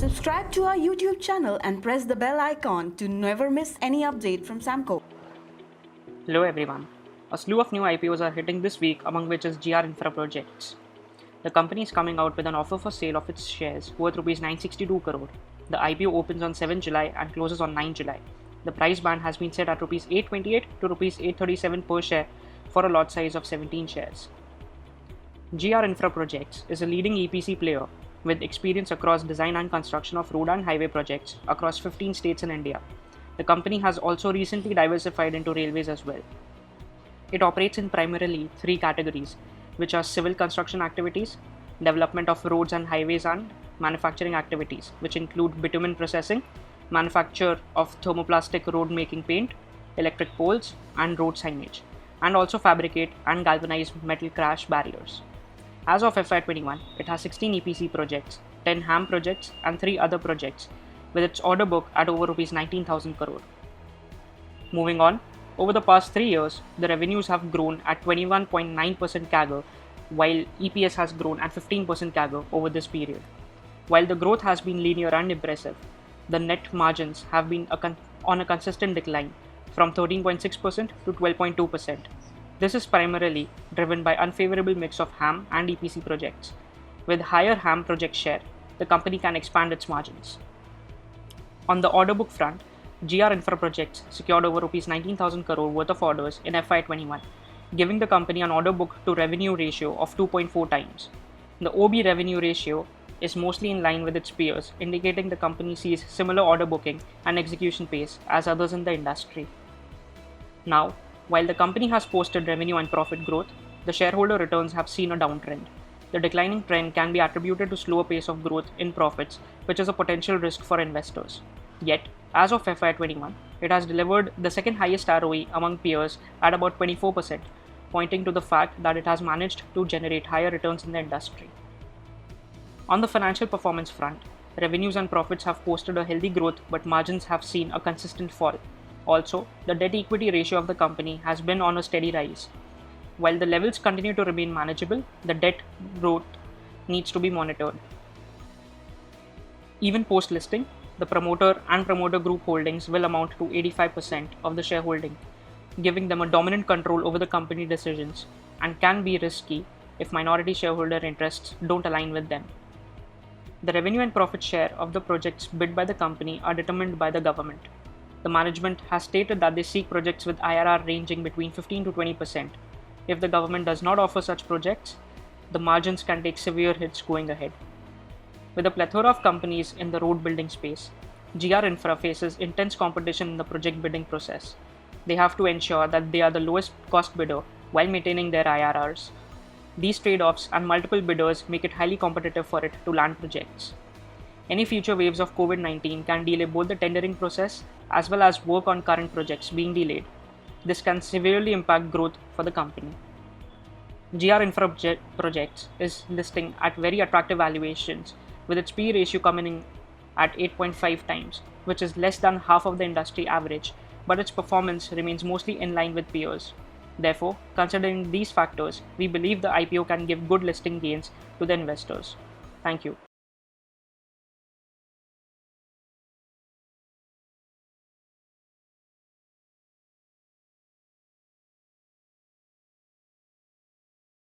Subscribe to our YouTube channel and press the bell icon to never miss any update from Samco. Hello everyone. A slew of new IPOs are hitting this week, among which is GR Infraprojects. The company is coming out with an offer for sale of its shares worth Rs 962 crore. The IPO opens on 7 July and closes on 9 July. The price band has been set at Rs 828 to Rs 837 per share for a lot size of 17 shares. GR Infraprojects is a leading EPC player with experience across design and construction of road and highway projects across 15 states in India. The company has also recently diversified into railways as well. It operates in primarily three categories, which are civil construction activities, development of roads and highways, and manufacturing activities, which include bitumen processing, manufacture of thermoplastic road making paint, electric poles, and road signage, and also fabricate and galvanize metal crash barriers. As of FY21, it has 16 EPC projects, 10 HAM projects, and 3 other projects, with its order book at over Rs 19,000 crore. Moving on, over the past 3 years, the revenues have grown at 21.9% CAGR, while EPS has grown at 15% CAGR over this period. While the growth has been linear and impressive, the net margins have been on a consistent decline from 13.6% to 12.2%. This is primarily driven by unfavorable mix of HAM and EPC projects. With higher HAM project share, the company can expand its margins. On the order book front, GR Infraprojects secured over Rs 19,000 crore worth of orders in FY21, giving the company an order book to revenue ratio of 2.4 times. The OB revenue ratio is mostly in line with its peers, indicating the company sees similar order booking and execution pace as others in the industry. Now, while the company has posted revenue and profit growth, the shareholder returns have seen a downtrend. The declining trend can be attributed to slower pace of growth in profits, which is a potential risk for investors. Yet, as of FY21, it has delivered the second highest ROE among peers at about 24%, pointing to the fact that it has managed to generate higher returns in the industry. On the financial performance front, revenues and profits have posted a healthy growth, but margins have seen a consistent fall. Also, the debt-equity ratio of the company has been on a steady rise. While the levels continue to remain manageable, the debt growth needs to be monitored. Even post-listing, the promoter and promoter group holdings will amount to 85% of the shareholding, giving them a dominant control over the company decisions and can be risky if minority shareholder interests don't align with them. The revenue and profit share of the projects bid by the company are determined by the government. The management has stated that they seek projects with IRR ranging between 15 to 20%. If the government does not offer such projects, the margins can take severe hits going ahead. With a plethora of companies in the road building space, GR Infra faces intense competition in the project bidding process. They have to ensure that they are the lowest cost bidder while maintaining their IRRs. These trade-offs and multiple bidders make it highly competitive for it to land projects. Any future waves of COVID-19 can delay both the tendering process as well as work on current projects being delayed. This can severely impact growth for the company. GR Infraprojects is listing at very attractive valuations, with its P/E ratio coming in at 8.5 times, which is less than half of the industry average, but its performance remains mostly in line with peers. Therefore, considering these factors, we believe the IPO can give good listing gains to the investors. Thank you.